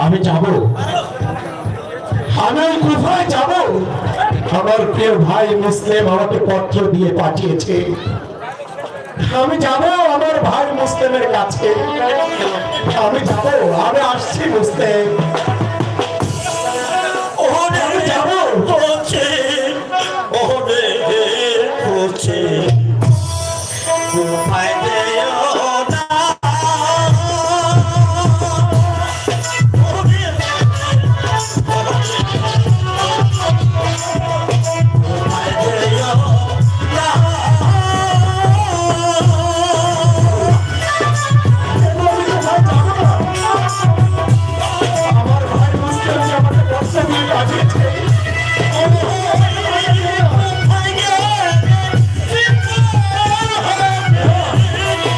আমি যাব, আমি ওই কুফায় যাব। আমার প্রিয় ভাই মুসলিম আমাকে পত্র দিয়ে পাঠিয়েছে, আমি যাব আমার ভাই মুসলিমের কাছে। আমি যাব, আমি আসছি মুসলিম।